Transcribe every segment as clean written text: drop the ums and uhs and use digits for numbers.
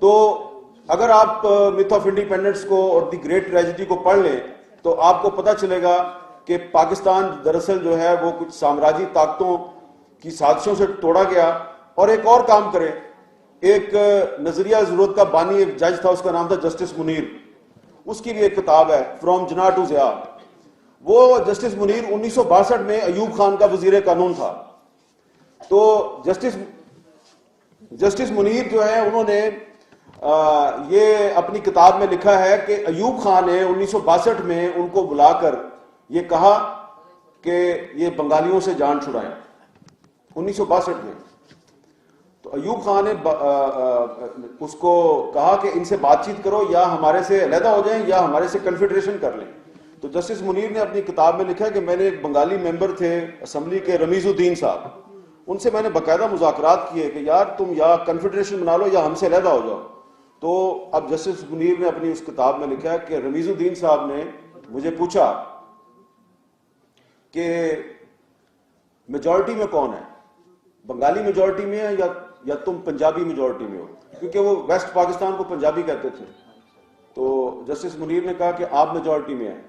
تو اگر آپ میتھ آف انڈیپینڈنس کو اور دی گریٹ ٹریجڈی کو پڑھ لیں تو آپ کو پتہ چلے گا کہ پاکستان دراصل جو ہے وہ کچھ سامراجی طاقتوں کی سازشوں سے توڑا گیا. اور ایک اور کام کرے, ایک نظریہ ضرورت کا بانی ایک جج تھا, اس کا نام تھا جسٹس منیر. اس کی بھی ایک کتاب ہے فرام جناح ٹو ضیاء. وہ جسٹس منیر 1962 میں ایوب خان کا وزیر قانون تھا. تو جسٹس منیر جو ہے انہوں نے یہ اپنی کتاب میں لکھا ہے کہ ایوب خان نے 1962 میں ان کو بلا کر یہ کہا کہ یہ بنگالیوں سے جان چھڑائیں. 1962 میں تو ایوب خان نے اس کو کہا کہ ان سے بات چیت کرو, یا ہمارے سے علیحدہ ہو جائیں یا ہمارے سے کنفیڈریشن کر لیں. تو جسٹس منیر نے اپنی کتاب میں لکھا کہ میں نے ایک بنگالی ممبر تھے اسمبلی کے رمیز الدین صاحب, ان سے میں نے باقاعدہ مذاکرات کیے کہ یار تم یا کنفیڈریشن بنا لو یا ہم سے علیحدہ ہو جاؤ. تو اب جسٹس منیر نے اپنی اس کتاب میں لکھا کہ رمیز الدین صاحب نے مجھے پوچھا کہ میجورٹی میں کون ہے, بنگالی میجورٹی میں ہے یا تم پنجابی میجورٹی میں ہو, کیونکہ وہ ویسٹ پاکستان کو پنجابی کہتے تھے. تو جسٹس منیر نے کہا کہ آپ میجورٹی میں ہیں.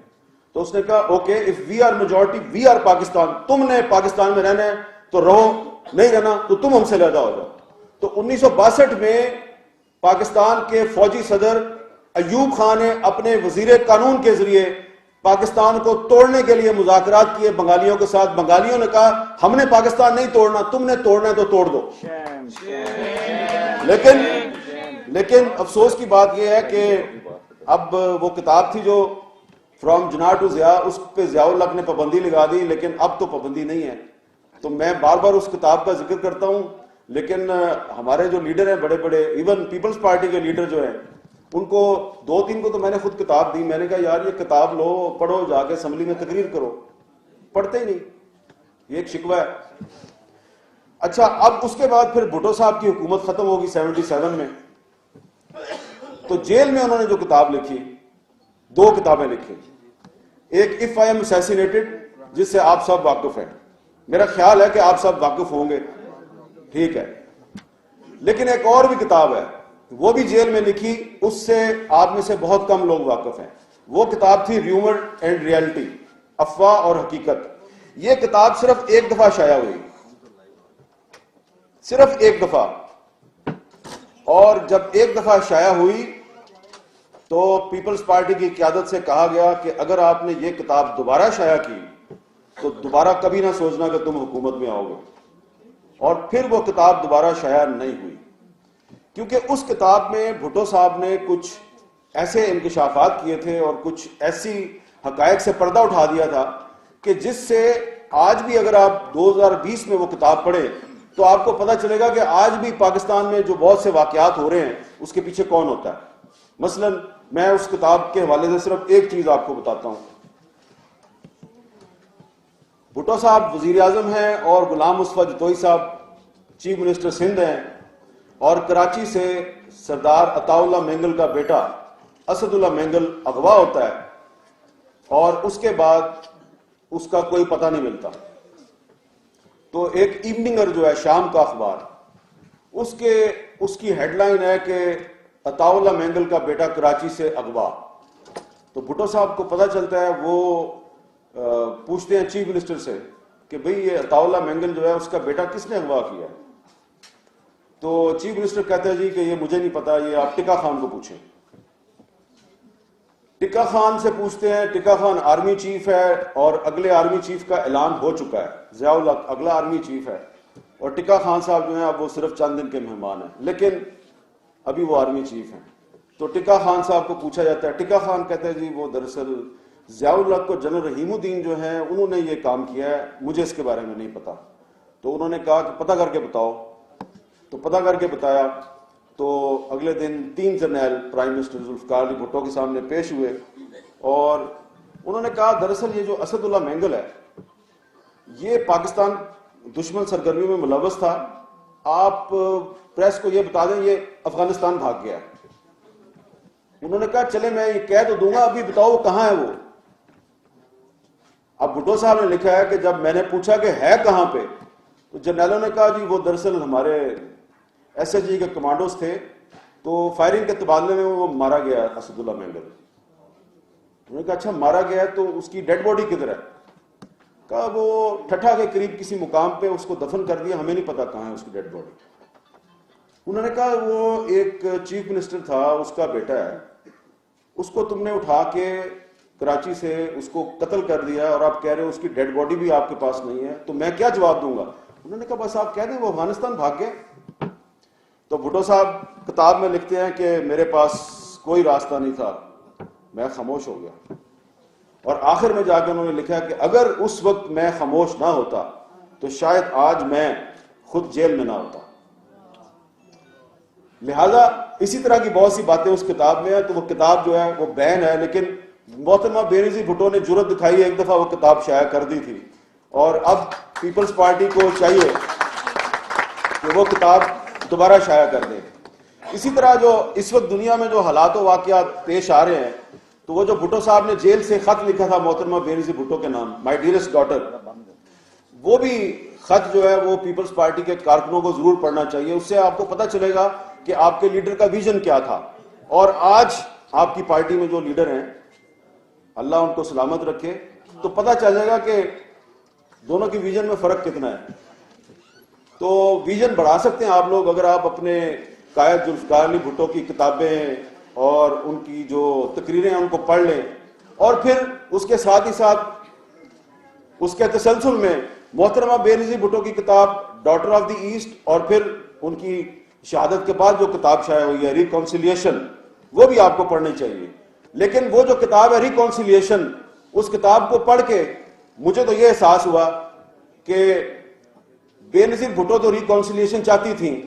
تو اس نے کہا okay if we are majority we are Pakistan, تم نے پاکستان میں رہنا ہے تو رہو, نہیں رہنا تو تم ہم سے علیحدہ ہو جاؤ. تو 1962 میں پاکستان کے فوجی صدر ایوب خان نے اپنے وزیر قانون کے ذریعے پاکستان کو توڑنے کے لیے مذاکرات کیے بنگالیوں کے ساتھ. بنگالیوں نے کہا ہم نے پاکستان نہیں توڑنا, تم نے توڑنا ہے تو توڑ دو. لیکن افسوس کی بات یہ ہے کہ اب وہ کتاب تھی جو فرام جناح ٹو ضیاء, اس پہ ضیاء الحق نے پابندی لگا دی, لیکن اب تو پابندی نہیں ہے. تو میں بار بار اس کتاب کا ذکر کرتا ہوں, لیکن ہمارے جو لیڈر ہیں بڑے بڑے, ایون پیپلز پارٹی کے لیڈر جو ہیں, ان کو 2-3 کو تو میں نے خود کتاب دی. میں نے کہا یار یہ کتاب لو, پڑھو, جا کے اسمبلی میں تقریر کرو. پڑھتے ہی نہیں, یہ ایک شکوہ ہے. اچھا, اب اس کے بعد پھر بھٹو صاحب کی حکومت ختم ہوگی 77 میں. تو جیل میں انہوں نے جو کتاب لکھی, 2 کتابیں لکھی. ایک اف آئی ایم اسیسینیٹڈ, جس سے آپ سب واقف ہیں, میرا خیال ہے کہ آپ سب واقف ہوں گے, ٹھیک ہے. لیکن ایک اور بھی کتاب ہے, وہ بھی جیل میں لکھی, اس سے آپ میں سے بہت کم لوگ واقف ہیں. وہ کتاب تھی ریومر اینڈ ریئلٹی, افواہ اور حقیقت. یہ کتاب صرف 1 دفعہ شائع ہوئی, صرف 1 دفعہ. اور جب 1 دفعہ شائع ہوئی تو پیپلز پارٹی کی قیادت سے کہا گیا کہ اگر آپ نے یہ کتاب دوبارہ شائع کی تو دوبارہ کبھی نہ سوچنا کہ تم حکومت میں آؤ گے. اور پھر وہ کتاب دوبارہ شائع نہیں ہوئی, کیونکہ اس کتاب میں بھٹو صاحب نے کچھ ایسے انکشافات کیے تھے اور کچھ ایسی حقائق سے پردہ اٹھا دیا تھا کہ جس سے آج بھی اگر آپ 2020 میں وہ کتاب پڑھیں تو آپ کو پتہ چلے گا کہ آج بھی پاکستان میں جو بہت سے واقعات ہو رہے ہیں اس کے پیچھے کون ہوتا ہے. مثلا میں اس کتاب کے حوالے سے صرف ایک چیز آپ کو بتاتا ہوں. بھٹو صاحب وزیر اعظم ہیں اور غلام مصطفیٰ جتوئی صاحب چیف منسٹر سندھ ہیں, اور کراچی سے سردار عطا اللہ مینگل کا بیٹا اسد اللہ مینگل اغوا ہوتا ہے, اور اس کے بعد اس کا کوئی پتہ نہیں ملتا. تو ایک ایوننگر جو ہے شام کا اخبار, اس کی ہیڈ لائن ہے کہ عطا اللہ مینگل کا بیٹا کراچی سے اغوا. تو بھٹو صاحب کو پتہ چلتا ہے, وہ پوچھتے ہیں چیف منسٹر سے کہ بھئی یہ عطا اللہ مینگل جو ہے اس کا بیٹا کس نے اغوا کیا. تو چیف منسٹر کہتا ہے جی کہ یہ مجھے نہیں پتا, یہ آپ ٹکا خان کو پوچھیں. ٹکا خان سے پوچھتے ہیں, ٹکا خان آرمی چیف ہے اور اگلے آرمی چیف کا اعلان ہو چکا ہے, ضیاء الحق اگلا آرمی چیف ہے, اور ٹکا خان صاحب جو ہیں اب وہ صرف چند دن کے مہمان ہیں, لیکن ابھی وہ آرمی چیف ہیں. تو ٹکا خان صاحب کو پوچھا جاتا ہے, ٹکا خان کہتے ہیں جی وہ دراصل ضیاء الحق کو جنرل رحیم الدین جو ہیں انہوں نے یہ کام کیا ہے, مجھے اس کے بارے میں نہیں پتا. تو انہوں نے کہا کہ پتہ کر کے بتاؤ. تو پتہ کر کے بتایا. تو اگلے دن 3 جرنیل پرائم منسٹر ذوالفقار علی بھٹو کے سامنے پیش ہوئے, اور انہوں نے کہا دراصل یہ جو اسد اللہ مینگل ہے یہ پاکستان دشمن سرگرمیوں میں ملوث تھا, آپ پریس کو یہ بتا دیں یہ افغانستان بھاگ گیا ہے. انہوں نے کہا چلے میں یہ کہہ تو دوں گا, ابھی بتاؤ کہاں ہے وہ. اب بھٹو صاحب نے لکھا ہے کہ جب میں نے پوچھا کہ ہے کہاں پہ, تو جرنیلوں نے کہا جی وہ دراصل ہمارے ایس ایچ جی کے کمانڈوز تھے, تو فائرنگ کے تبادلے میں وہ مارا گیا اسد اللہ مینگل. انہوں نے کہا اچھا مارا گیا ہے تو اس کی ڈیڈ باڈی کدھر ہے؟ کہا وہ ٹھٹھا کے قریب کسی مقام پہ اس کو دفن کر دیا, ہمیں نہیں پتا کہاں ہے اس کی ڈیڈ باڈی. انہوں نے کہا وہ ایک چیف منسٹر تھا, اس کا بیٹا ہے, اس کو تم نے اٹھا کے کراچی سے اس کو قتل کر دیا اور آپ کہہ رہے ہو اس کی ڈیڈ باڈی بھی آپ کے پاس نہیں ہے, تو میں کیا جواب دوں گا؟ انہوں نے کہا بس آپ کہہ دیں وہ افغانستان بھاگ گئے. تو بھٹو صاحب کتاب میں لکھتے ہیں کہ میرے پاس کوئی راستہ نہیں تھا, میں خاموش ہو گیا. اور آخر میں جا کے انہوں نے لکھا کہ اگر اس وقت میں خاموش نہ ہوتا تو شاید آج میں خود جیل میں نہ ہوتا. لہذا اسی طرح کی بہت سی باتیں اس کتاب میں ہیں. تو وہ کتاب جو ہے وہ بین ہے, لیکن محترمہ بینظیر بھٹو نے جرأت دکھائی ہے, ایک دفعہ وہ کتاب شائع کر دی تھی, اور اب پیپلز پارٹی کو چاہیے کہ وہ کتاب دوبارہ شائع کر دیں. اسی طرح جو اس وقت دنیا میں جو حالات و واقعات پیش آ رہے ہیں, تو وہ جو بھٹو صاحب نے جیل سے خط لکھا تھا محترمہ بینظیر بھٹو کے نام, مائی ڈیئرسٹ ڈاٹر, وہ بھی خط جو ہے وہ پیپلز پارٹی کے کارکنوں کو ضرور پڑھنا چاہیے. اس سے آپ کو پتہ چلے گا کہ آپ کے لیڈر کا ویژن کیا تھا, اور آج آپ کی پارٹی میں جو لیڈر ہیں اللہ ان کو سلامت رکھے, تو پتہ چلے گا کہ دونوں کی ویژن میں فرق کتنا ہے. تو ویژن بڑھا سکتے ہیں آپ لوگ اگر آپ اپنے قائد ذوالفقار علی بھٹو کی کتابیں اور ان کی جو تقریریں ہیں ان کو پڑھ لیں, اور پھر اس کے ساتھ ہی ساتھ اس کے تسلسل میں محترمہ بینظیر بھٹو کی کتاب ڈاٹر آف دی ایسٹ, اور پھر ان کی شہادت کے بعد جو کتاب شائع ہوئی ہے ریکانسیلیشن, وہ بھی آپ کو پڑھنی چاہیے. لیکن وہ جو کتاب ہے ریکانسیلیشن, اس کتاب کو پڑھ کے مجھے تو یہ احساس ہوا کہ بینظیر بھٹو تو ریکانسیلیشن چاہتی تھیں,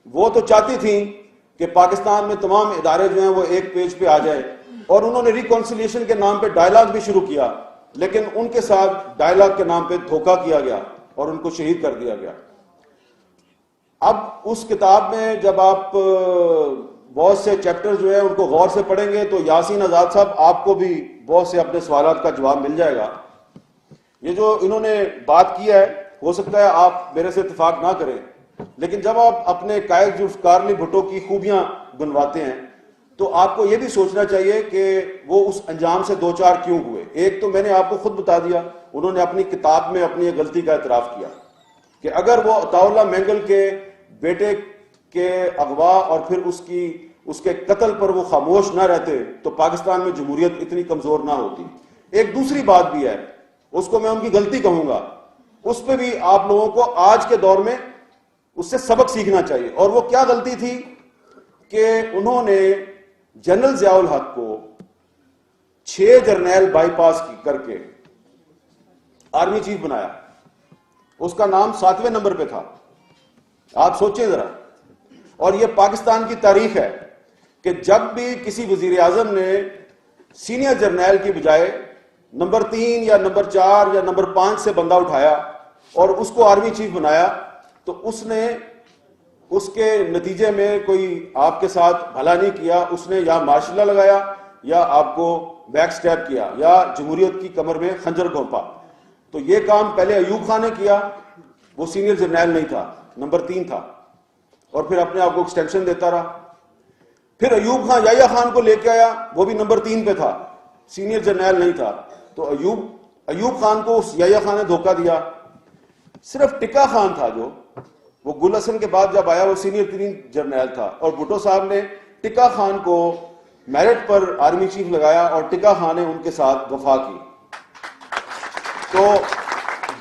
وہ تو چاہتی تھیں کہ پاکستان میں تمام ادارے جو ہیں وہ ایک پیج پہ آ جائیں, اور انہوں نے ریکانسیلیشن کے نام پہ ڈائلاگ بھی شروع کیا, لیکن ان کے ساتھ ڈائلاگ کے نام پہ دھوکہ کیا گیا اور ان کو شہید کر دیا گیا. اب اس کتاب میں جب آپ بہت سے چیپٹر جو ہیں ان کو غور سے پڑھیں گے تو یاسین آزاد صاحب آپ کو بھی بہت سے اپنے سوالات کا جواب مل جائے گا. یہ جو انہوں نے بات کی ہے, ہو سکتا ہے آپ میرے سے اتفاق نہ کریں, لیکن جب آپ اپنے قائد ذوالفقار علی بھٹو کی خوبیاں گنواتے ہیں تو آپ کو یہ بھی سوچنا چاہیے کہ وہ اس انجام سے دو چار کیوں ہوئے. ایک تو میں نے آپ کو خود بتا دیا, انہوں نے اپنی کتاب میں اپنی غلطی کا اعتراف کیا کہ اگر وہ عطا اللہ مینگل کے بیٹے کے اغوا اور پھر اس کے قتل پر وہ خاموش نہ رہتے تو پاکستان میں جمہوریت اتنی کمزور نہ ہوتی. ایک دوسری بات بھی ہے, اس کو میں ان کی غلطی کہوں گا, اس پہ بھی آپ لوگوں کو آج کے دور میں اس سے سبق سیکھنا چاہیے. اور وہ کیا غلطی تھی کہ انہوں نے جنرل ضیاء الحق کو 6 جرنیل بائی پاس کر کے آرمی چیف بنایا, اس کا نام 7ویں نمبر پہ تھا. آپ سوچیں ذرا. اور یہ پاکستان کی تاریخ ہے کہ جب بھی کسی وزیر اعظم نے سینئر جرنیل کی بجائے نمبر 3 یا نمبر 4 یا نمبر 5 سے بندہ اٹھایا اور اس کو آرمی چیف بنایا, تو اس نے اس کے نتیجے میں کوئی آپ کے ساتھ بھلا نہیں کیا, اس نے یا مارشل لا لگایا یا آپ کو بیک سٹیپ کیا یا جمہوریت کی کمر میں خنجر گھونپا. تو یہ کام پہلے ایوب خان نے کیا, وہ سینئر جرنیل نہیں تھا, نمبر 3 تھا, اور پھر اپنے آپ کو ایکسٹینشن دیتا رہا. پھر ایوب خان یحییٰ خان کو لے کے آیا, وہ بھی نمبر 3 پہ تھا, سینئر جرنیل نہیں تھا. تو ایوب خان کو اس یحییٰ خان نے دھوکہ دیا. صرف ٹکا خان تھا جو وہ گل حسن کے بعد جب آیا وہ سینئر 3 جرنیل تھا, اور بھٹو صاحب نے ٹکا خان کو میرٹ پر آرمی چیف لگایا اور ٹکا خان نے ان کے ساتھ وفا کی. تو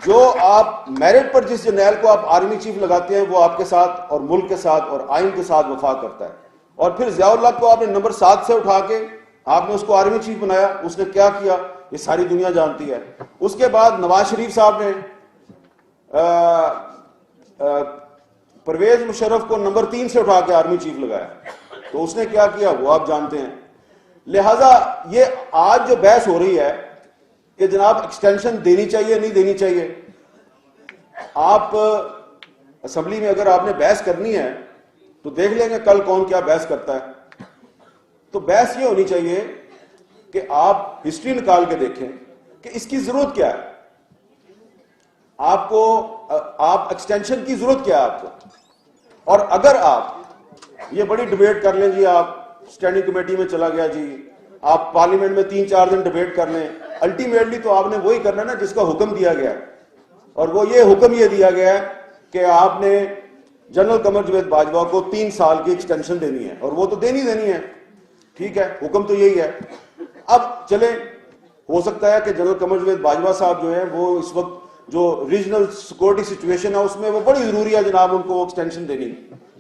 جو آپ میرٹ پر جس جرنیل کو آپ آرمی چیف لگاتے ہیں وہ آپ کے ساتھ اور ملک کے ساتھ اور آئین کے ساتھ وفا کرتا ہے. اور پھر ضیاء اللہ کو آپ نے نمبر 7 سے اٹھا کے آپ نے اس کو آرمی چیف بنایا, اس نے کیا کیا یہ ساری دنیا جانتی ہے. اس کے بعد نواز شریف صاحب نے پرویز مشرف کو نمبر 3 سے اٹھا کے آرمی چیف لگایا, تو اس نے کیا کیا وہ آپ جانتے ہیں. لہذا یہ آج جو بحث ہو رہی ہے کہ جناب ایکسٹینشن دینی چاہیے نہیں دینی چاہیے, آپ اسمبلی میں اگر آپ نے بحث کرنی ہے تو دیکھ لیں گے کل کون کیا بحث کرتا ہے. تو بحث یہ ہونی چاہیے کہ آپ ہسٹری نکال کے دیکھیں کہ اس کی ضرورت کیا ہے, آپ ایکسٹینشن کی ضرورت کیا ہے آپ کو. اور اگر آپ یہ بڑی ڈبیٹ کر لیں جی، آپ اسٹینڈنگ کمیٹی میں چلا گیا جی، آپ پارلیمنٹ میں 3-4 دن ڈبیٹ کر لیں، الٹیمیٹلی تو آپ نے وہی کرنا نا جس کا حکم دیا گیا ہے، اور وہ یہ حکم یہ دیا گیا ہے کہ آپ نے جنرل قمر جاوید باجوہ کو 3 سال کی ایکسٹینشن دینی ہے، اور وہ تو دینی ہے، ٹھیک ہے، حکم تو یہی ہے۔ اب چلیں، ہو سکتا ہے کہ جنرل قمر جاوید باجوہ صاحب جو ہیں وہ اس وقت جو ریجنل سیکورٹی سچویشن ہے اس میں وہ بڑی ضروری ہے جناب ان کو ایکسٹینشن دینی،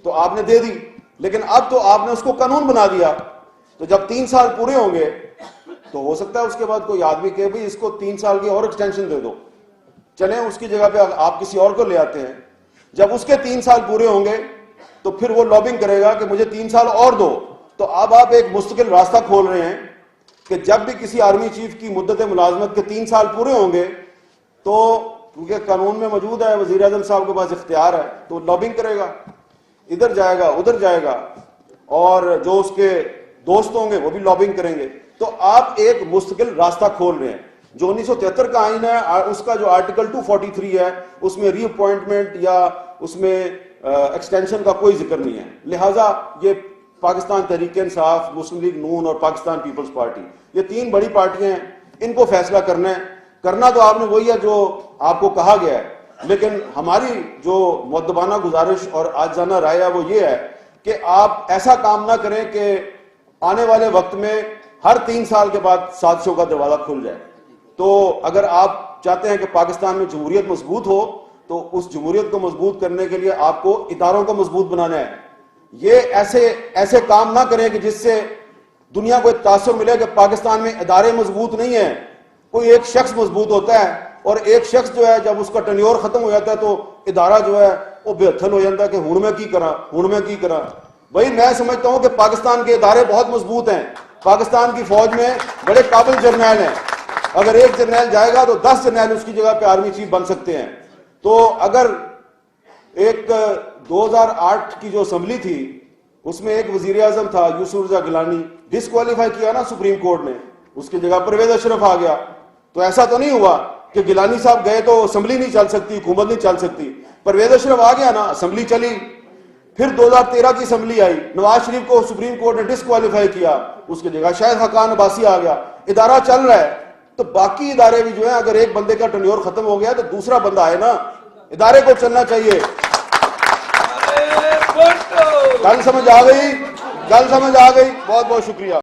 تو آپ نے دے دی، لیکن اب تو آپ نے اس کو قانون بنا دیا، تو جب 3 سال پورے ہوں گے تو ہو سکتا ہے اس کے بعد کوئی آدمی کہ بھئی اس کو 3 سال کی اور ایکسٹینشن دے دو، چلیں اس کی جگہ پہ آپ کسی اور کو لے آتے ہیں، جب اس کے 3 سال پورے ہوں گے تو پھر وہ لابنگ کرے گا کہ مجھے 3 سال اور دو، تو اب آپ ایک مستقل راستہ کھول رہے ہیں کہ جب بھی کسی آرمی چیف کی مدت ملازمت کے 3 سال پورے ہوں گے تو کیونکہ قانون میں موجود ہے، وزیر اعظم صاحب کے پاس اختیار ہے، تو لابنگ کرے گا، ادھر جائے گا ادھر جائے گا، اور جو اس کے دوست ہوں گے وہ بھی لابنگ کریں گے، تو آپ ایک مستقل راستہ کھول رہے ہیں۔ جو 1973 کا آئین ہے اس کا جو آرٹیکل 243 ہے اس میں ری اپوائنٹمنٹ یا اس میں ایکسٹینشن کا کوئی ذکر نہیں ہے، لہٰذا یہ پاکستان تحریک انصاف، مسلم لیگ نون اور پاکستان پیپلز پارٹی، یہ 3 بڑی پارٹیاں ہیں، ان کو فیصلہ کرنا ہے، کرنا تو آپ نے وہی ہے جو آپ کو کہا گیا ہے، لیکن ہماری جو مؤدبانہ گزارش اور آجزانہ رائے ہے وہ یہ ہے کہ آپ ایسا کام نہ کریں کہ آنے والے وقت میں ہر 3 سال کے بعد سازشوں کا دروازہ کھل جائے۔ تو اگر آپ چاہتے ہیں کہ پاکستان میں جمہوریت مضبوط ہو تو اس جمہوریت کو مضبوط کرنے کے لیے آپ کو اداروں کو مضبوط بنانا ہے، یہ ایسے کام نہ کریں کہ جس سے دنیا کو ایک تاثر ملے کہ پاکستان میں ادارے مضبوط نہیں ہیں، کوئی ایک شخص مضبوط ہوتا ہے، اور ایک شخص جو ہے جب اس کا ٹینیور ختم ہو جاتا ہے تو ادارہ جو ہے وہ بے ہتھل ہو جاتا ہے کہ ہن میں کی کرا۔ بھائی میں سمجھتا ہوں کہ پاکستان کے ادارے بہت مضبوط ہیں، پاکستان کی فوج میں بڑے قابل جرنیل ہیں، اگر ایک جرنیل جائے گا تو 10 جرنیل اس کی جگہ پہ آرمی چیف بن سکتے ہیں۔ تو اگر ایک 2008 کی جو اسمبلی تھی اس میں ایک وزیر اعظم تھا یوسف رضا گیلانی، ڈسکوالیفائی کیا نا سپریم کورٹ نے، اس کی جگہ پرویز اشرف آ گیا، تو ایسا تو نہیں ہوا کہ گیلانی صاحب گئے تو اسمبلی نہیں چل سکتی، حکومت نہیں چل سکتی، پرویز اشرف آ گیا نا، اسمبلی چلی۔ پھر 2013 کی اسمبلی آئی، نواز شریف کو سپریم کورٹ نے ڈسکوالیفائی کیا، اس کی جگہ شاہد حقان عباسی آ گیا، ادارہ چل رہا ہے۔ تو باقی ادارے بھی جو ہیں اگر ایک بندے کا ٹینیور ختم ہو گیا تو دوسرا بندہ آئے نا، ادارے کو چلنا چاہیے۔ گل سمجھ آ گئی؟ بہت بہت شکریہ۔